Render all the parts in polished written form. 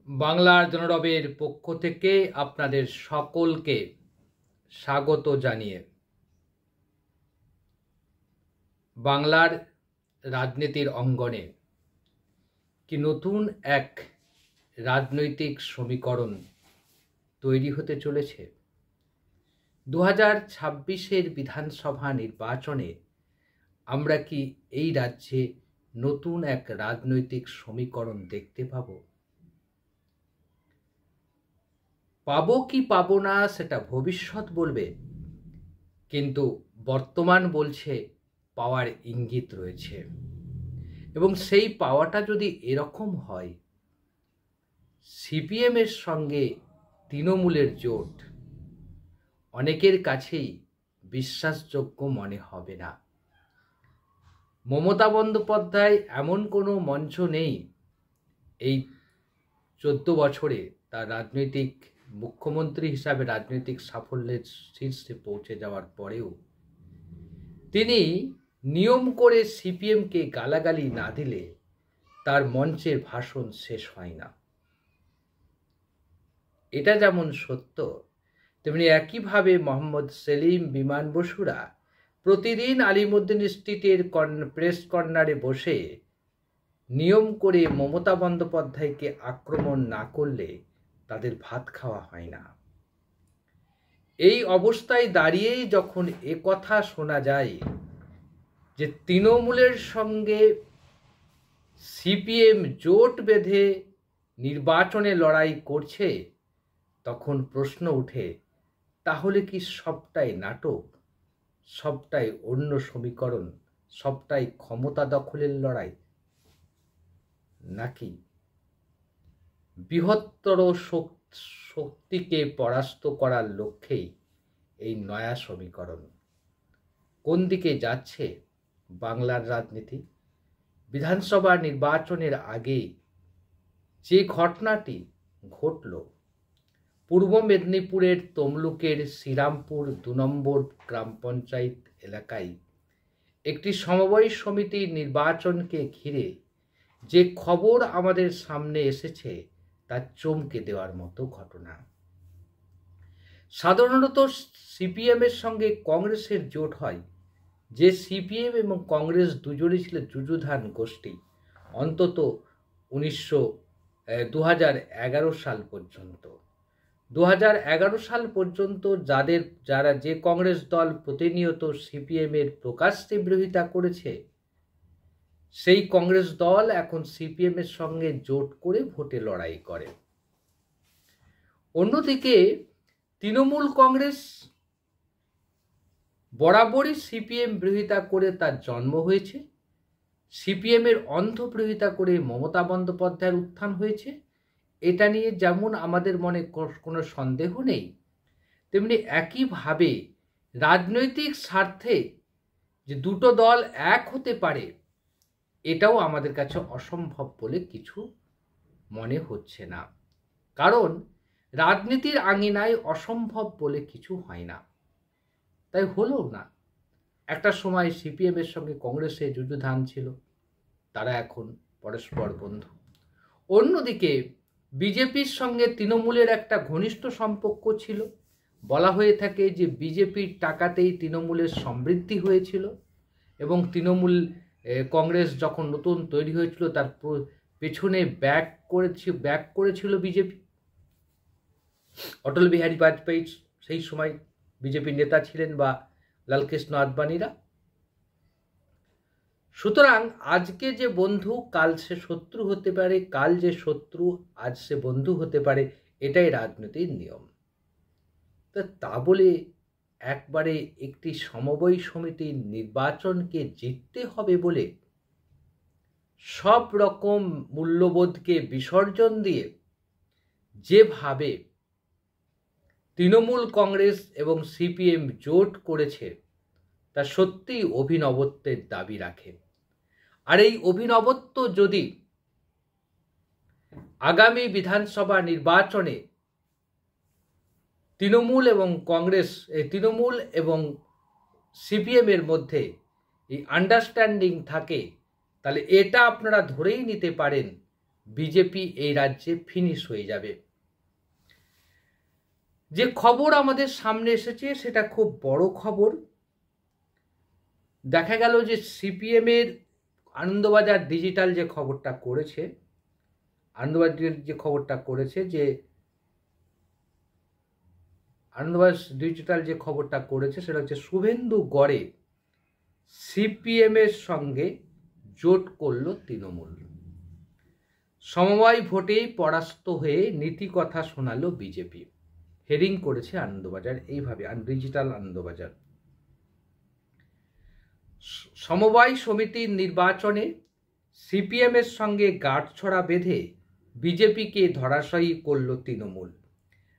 বাংলার জনরবের পক্ষ থেকে আপনাদের সকলকে স্বাগত জানিয়ে বাংলার রাজনীতির অঙ্গনে কি নতুন এক রাজনৈতিক সমীকরণ তৈরি হতে চলেছে। 2026-এর বিধানসভা নির্বাচনে আমরা কি এই রাজ্যে নতুন এক রাজনৈতিক সমীকরণ দেখতে পাবো? পাবো কি পাবো না সেটা ভবিষ্যৎ বলবে, কিন্তু বর্তমান বলছে পাওয়ার ইঙ্গিত রয়েছে। এবং সেই পাওয়াটা যদি এরকম হয়, সিপিএমের সঙ্গে তৃণমূলের জোট অনেকের কাছেই বিশ্বাসযোগ্য মনে হবে না। মমতা বন্দ্যোপাধ্যায় এমন কোনো মঞ্চ নেই এই 14 বছরে তার রাজনৈতিক মুখ্যমন্ত্রী হিসাবে রাজনৈতিক সাফল্যের শীর্ষে পৌঁছে যাওয়ার পরেও তিনি নিয়ম করে সিপিএমকে গালাগালি না দিলে তার মঞ্চের ভাষণ শেষ হয় না। এটা যেমন সত্য, তেমনি একইভাবে মোহাম্মদ সেলিম, বিমান বসুরা প্রতিদিন আলিমুদ্দিন স্ট্রিটের প্রেস কর্নারে বসে নিয়ম করে মমতা বন্দ্যোপাধ্যায়কে আক্রমণ না করলে তাদের ভাত খাওয়া হয় না। এই অবস্থায় দাঁড়িয়েই যখন কথা শোনা যায় যে তৃণমূলের সঙ্গে সিপিএম জোট বেঁধে নির্বাচনে লড়াই করছে, তখন প্রশ্ন উঠে, তাহলে কি সবটাই নাটক, সবটাই অন্য সমীকরণ, সবটাই ক্ষমতা দখলের লড়াই, নাকি বৃহত্তর শক্তিকে পরাস্ত করার লক্ষ্যেই এই নয়া সমীকরণ? কোন দিকে যাচ্ছে বাংলার রাজনীতি? বিধানসভা নির্বাচনের আগে যে ঘটনাটি ঘটল, পূর্ব মেদিনীপুরের তমলুকের শ্রীরামপুর 2 নম্বর গ্রাম পঞ্চায়েত এলাকায় একটি সমবায় সমিতির নির্বাচনকে ঘিরে যে খবর আমাদের সামনে এসেছে তা চমকে দেওয়ার মতো ঘটনা। সাধারণত সিপিএমের সঙ্গে কংগ্রেসের জোট হয়, যে সিপিএম এবং কংগ্রেস দুজনই ছিল যুযুধান গোষ্ঠী অন্তত 2011 সাল পর্যন্ত। 2011 সাল পর্যন্ত যারা যে কংগ্রেস দল প্রতিনিয়ত সিপিএমের প্রকাশ্যে বিরোধিতা করেছে, সেই কংগ্রেস দল এখন সিপিএমের সঙ্গে জোট করে ভোটে লড়াই করে। অন্যদিকে তৃণমূল কংগ্রেস বরাবরই সিপিএম বিরোধিতা করে তার জন্ম হয়েছে, সিপিএমের অন্ধ বিরোধিতা করে মমতা বন্দ্যোপাধ্যায়ের উত্থান হয়েছে। এটা নিয়ে যেমন আমাদের মনে কোনো সন্দেহ নেই, তেমনি একইভাবে রাজনৈতিক স্বার্থে যে দুটো দল এক হতে পারে, এটাও আমাদের কাছে অসম্ভব বলে কিছু মনে হচ্ছে না। কারণ রাজনীতির আঙিনায় অসম্ভব বলে কিছু হয় না, তাই হলো না। একটা সময় সিপিএমের সঙ্গে কংগ্রেসের যুযুধান ছিল, তারা এখন পরস্পর বন্ধু। অন্যদিকে বিজেপির সঙ্গে তৃণমূলের একটা ঘনিষ্ঠ সম্পর্ক ছিল। বলা হয়ে থাকে যে বিজেপির টাকাতেই তৃণমূলের সমৃদ্ধি হয়েছিল এবং তৃণমূল কংগ্রেস যখন নতুন তৈরি হয়েছিল তার পেছনে ব্যাক করেছিল বিজেপি। অটল বিহারী বাজপেয়ী সেই সময় বিজেপির নেতা ছিলেন, বা লালকৃষ্ণ আদবানিরা। সুতরাং আজকে যে বন্ধু কাল সে শত্রু হতে পারে, কাল যে শত্রু আজ সে বন্ধু হতে পারে, এটাই রাজনীতির নিয়ম। তা বলে একবারে একটি সমবায় সমিতির নির্বাচনকে জিততে হবে বলে সব রকম মূল্যবোধকে বিসর্জন দিয়ে যেভাবে তৃণমূল কংগ্রেস এবং সিপিএম জোট করেছে, তা সত্যিই অভিনবত্বের দাবি রাখে। আর এই অভিনবত্ব যদি আগামী বিধানসভা নির্বাচনে তৃণমূল এবং সিপিএমের মধ্যে এই আন্ডারস্ট্যান্ডিং থাকে, তাহলে এটা আপনারা ধরেই নিতে পারেন বিজেপি এই রাজ্যে ফিনিশ হয়ে যাবে। যে খবর আমাদের সামনে এসেছে সেটা খুব বড় খবর। দেখা গেল যে সিপিএমের আনন্দবাজার ডিজিটাল যে খবরটা করেছে, আনন্দবাজার যে খবরটা করেছে যে আনন্দবাজার ডিজিটাল যে খবরটা করেছে সেটা হচ্ছে শুভেন্দু গড়ে সিপিএমের সঙ্গে জোট করল তৃণমূল, সমবায় ভোটেই পরাস্ত হয়ে নীতি কথা শোনালো বিজেপি। হেডিং করেছে আনন্দবাজার এইভাবে, ডিজিটাল আনন্দবাজার। সমবায় সমিতির নির্বাচনে সিপিএমের সঙ্গে গাঁটছড়া বেঁধে বিজেপিকে ধরাশায়ী করল তৃণমূল।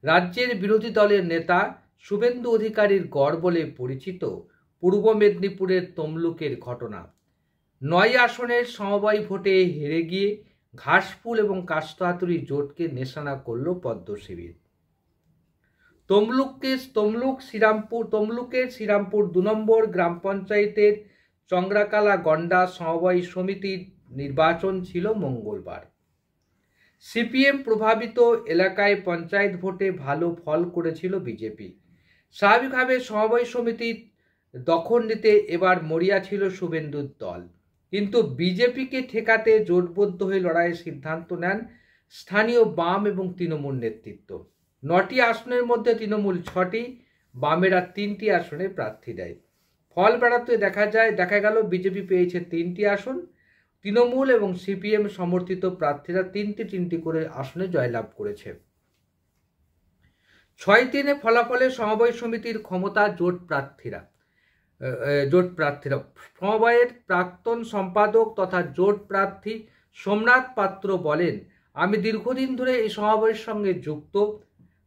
রাজ্যের বিরোধী দলের নেতা শুভেন্দু অধিকারীর গড় বলে পরিচিত পূর্ব মেদিনীপুরের তমলুকের ঘটনা। 9 আসনের সমবায় ভোটে হেরে গিয়ে ঘাসফুল এবং কাশহাতুড়ি জোটকে নিশানা করল পদ্ম শিবির। তমলুকের শ্রীরামপুর 2 নম্বর গ্রাম পঞ্চায়েতের চংরাকালা গন্ডা সমবায় সমিতির নির্বাচন ছিল মঙ্গলবার। সিপিএম প্রভাবিত এলাকায় পঞ্চায়েত ভোটে ভালো ফল করেছিল বিজেপি। স্বাভাবিকভাবে সমবায় সমিতির দখল নিতে এবার মরিয়া ছিল শুভেন্দুর দল, কিন্তু বিজেপিকে ঠেকাতে জোটবদ্ধ হয়ে লড়াইয়ের সিদ্ধান্ত নেন স্থানীয় বাম এবং তৃণমূল নেতৃত্ব। 9টি আসনের মধ্যে তৃণমূল 6টি, বামেরা 3টি আসনে প্রার্থী দেয়। ফল বেড়াতে দেখা গেল বিজেপি পেয়েছে 3টি আসন, তৃণমূল এবং সিপিএম সমর্থিত প্রার্থীরা 3টি করে আসনে জয়লাভ করেছে। 6-3 ফলাফলে সমবায় সমিতির ক্ষমতা জোট প্রার্থীরা সমবায়ের প্রাক্তন সম্পাদক তথা জোট প্রার্থী সোমনাথ পাত্র বলেন, আমি দীর্ঘদিন ধরে এই সমবায়ের সঙ্গে যুক্ত,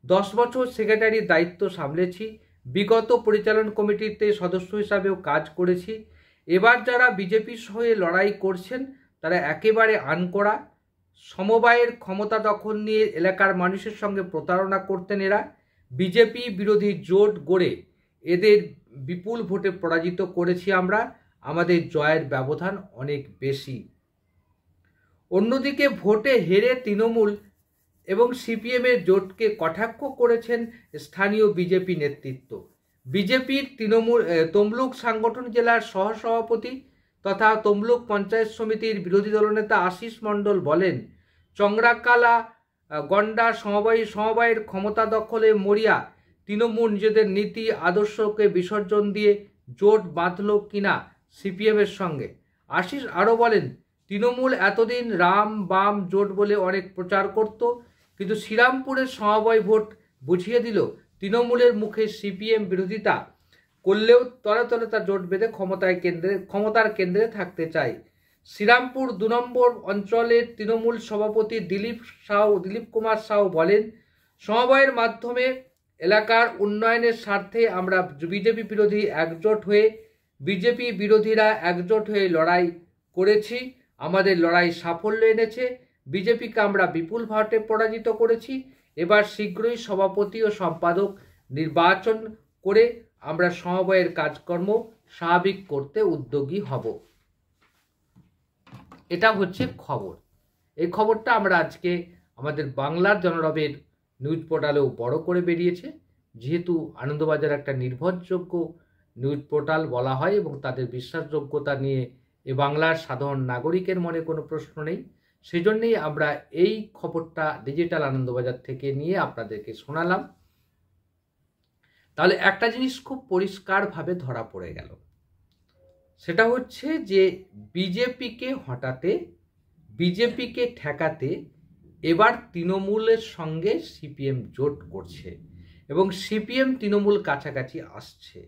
10 বছর সেক্রেটারির দায়িত্ব সামলেছি, বিগত পরিচালন কমিটিতে সদস্য হিসাবেও কাজ করেছি। এবার যারা বিজেপির হয়ে লড়াই করছেন তারা একেবারে আনকড়া। সমবায়ের ক্ষমতা দখল নিয়ে এলাকার মানুষের সঙ্গে প্রতারণা করতেন এরা। বিজেপি বিরোধী জোট গড়ে এদের বিপুল ভোটে পরাজিত করেছি আমরা, আমাদের জয়ের ব্যবধান অনেক বেশি। অন্যদিকে ভোটে হেরে তৃণমূল এবং সিপিএমের জোটকে কটাক্ষ করেছেন স্থানীয় বিজেপি নেতৃত্ব। বিজেপির তমলুক সাংগঠন জেলার সহসভাপতি তথা তমলুক পঞ্চায়েত সমিতির বিরোধী দলনেতা আশিস মণ্ডল বলেন, চংরাকালা গন্ডা সমবায়ের ক্ষমতা দখলে মরিয়া তৃণমূল নিজেদের নীতি আদর্শকে বিসর্জন দিয়ে জোট বাঁধল কিনা সিপিএমের সঙ্গে। আশিস আরও বলেন, তৃণমূল এতদিন রাম বাম জোট বলে অনেক প্রচার করত, কিন্তু শ্রীরামপুরের সমবায় ভোট বুঝিয়ে দিল তৃণমূলের মুখে সিপিএম বিরোধিতা করলেও তলে তলে তার জোট বেঁধে ক্ষমতার কেন্দ্রে থাকতে চায়। শ্রীরামপুর 2 নম্বর অঞ্চলের তৃণমূল সভাপতি দিলীপ কুমার সাউ বলেন, সমবায়ের মাধ্যমে এলাকার উন্নয়নের স্বার্থে আমরা বিজেপি বিরোধীরা একজোট হয়ে লড়াই করেছি, আমাদের লড়াই সাফল্য এনেছে, বিজেপিকে আমরা বিপুল ভোটে পরাজিত করেছি। এবার শীঘ্রই সভাপতি ও সম্পাদক নির্বাচন করে আমরা সমবায়ের কাজকর্ম স্বাভাবিক করতে উদ্যোগী হব। এটা হচ্ছে খবর। এই খবরটা আমরা আজকে আমাদের বাংলার জনরবের নিউজ পোর্টালেও বড় করে বেরিয়েছে, যেহেতু আনন্দবাজার একটা নির্ভরযোগ্য নিউজ পোর্টাল বলা হয় এবং তাদের বিশ্বাসযোগ্যতা নিয়ে এ বাংলার সাধারণ নাগরিকের মনে কোনো প্রশ্ন নেই। সেই জন্যেই আমরা এই খবরটা ডিজিটাল আনন্দবাজার থেকে নিয়ে আপনাদেরকে শোনালাম। তাহলে একটা জিনিস খুব পরিষ্কারভাবে ধরা পড়ে গেল, সেটা হচ্ছে যে বিজেপিকে ঠেকাতে এবার তৃণমূলের সঙ্গে সিপিএম জোট করছে এবং সিপিএম তৃণমূল কাছাকাছি আসছে।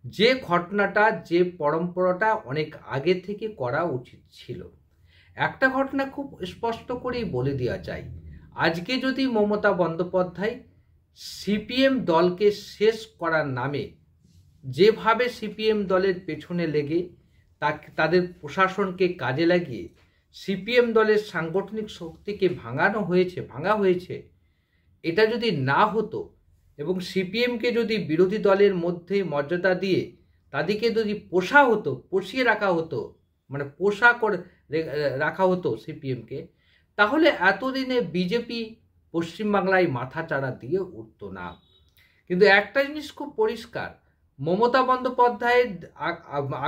যে ঘটনাটা, যে পরম্পরাটা অনেক আগে থেকে করা উচিত ছিল। একটা ঘটনা খুব স্পষ্ট করেই বলে দেওয়া যায়, আজকে যদি মমতা বন্দ্যোপাধ্যায় সিপিএম দলকে শেষ করার নামে যেভাবে সিপিএম দলের পেছনে লেগে তাদের প্রশাসনকে কাজে লাগিয়ে সিপিএম দলের সাংগঠনিক শক্তিকে ভাঙা হয়েছে, এটা যদি না হতো এবং সিপিএমকে যদি বিরোধী দলের মধ্যে মর্যাদা দিয়ে তাদেরকে যদি পোষিয়ে রাখা হতো, মানে পোষা করে রাখা হতো সিপিএমকে, তাহলে এতদিনে বিজেপি পশ্চিমবাংলায় মাথাচাড়া দিয়ে উঠত না। কিন্তু একটা জিনিস খুব পরিষ্কার, মমতা বন্দ্যোপাধ্যায়ের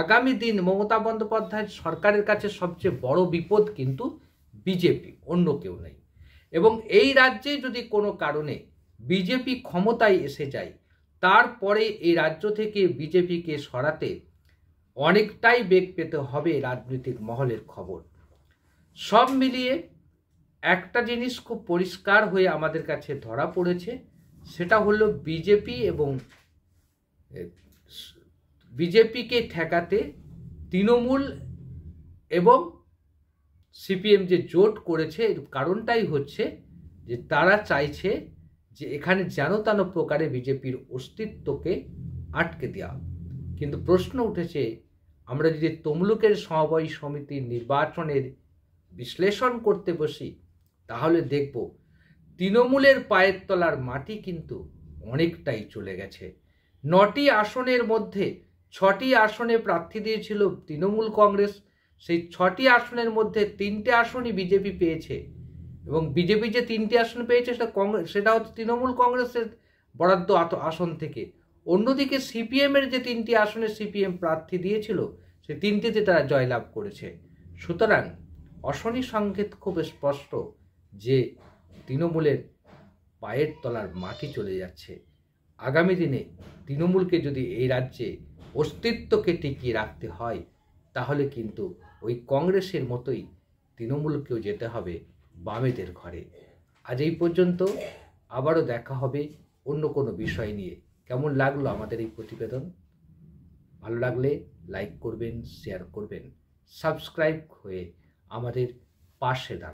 আগামী দিন মমতা বন্দ্যোপাধ্যায়ের সরকারের কাছে সবচেয়ে বড় বিপদ কিন্তু বিজেপি, অন্য কেউ নেই। এবং এই রাজ্যে যদি কোনো কারণে বিজেপি ক্ষমতায় এসে যায়, তারপরে এই রাজ্য থেকে বিজেপিকে সরাতে অনেকটাই বেগ পেতে হবে রাজনৈতিক মহলের খবর। সব মিলিয়ে একটা জিনিস খুব পরিষ্কার হয়ে আমাদের কাছে ধরা পড়েছে, সেটা হলো বিজেপিকে ঠেকাতে তৃণমূল এবং সিপিএম যে জোট করেছে, এর কারণটাই হচ্ছে যে তারা চাইছে যে এখানে যেন তেন প্রকারে বিজেপির অস্তিত্বকে আটকে দেওয়া। কিন্তু প্রশ্ন উঠেছে, আমরা যদি তমলুকের সমবায় সমিতির নির্বাচনের বিশ্লেষণ করতে বসি, তাহলে দেখব তৃণমূলের পায়ের তলার মাটি কিন্তু অনেকটাই চলে গেছে। 9টি আসনের মধ্যে 6টি আসনে প্রার্থী দিয়েছিল তৃণমূল কংগ্রেস, সেই 6টি আসনের মধ্যে 3টে আসনই বিজেপি পেয়েছে। এবং বিজেপি যে 3টি আসন পেয়েছে সেটা হচ্ছে তৃণমূল কংগ্রেসের বরাদ্দ আসন থেকে। অন্যদিকে সিপিএমের যে 3টি আসনে সিপিএম প্রার্থী দিয়েছিল, সেই 3টিতে তারা জয়লাভ করেছে। সুতরাং অশনি সংকেত খুব স্পষ্ট যে তৃণমূলের পায়ের তলার মাটি চলে যাচ্ছে। আগামী দিনে তৃণমূলকে যদি এই রাজ্যে অস্তিত্বকে টিকিয়ে রাখতে হয়, তাহলে কিন্তু ওই কংগ্রেসের মতোই তৃণমূলকেও যেতে হবে বামেদের ঘরে। আজ এই পর্যন্ত, আবারও দেখা হবে অন্য কোনো বিষয় নিয়ে। কেমন লাগলো আমাদের এই প্রতিবেদন? ভালো লাগলে লাইক করবেন, শেয়ার করবেন, সাবস্ক্রাইব হয়ে আমাদের পাশে দাঁড়ান।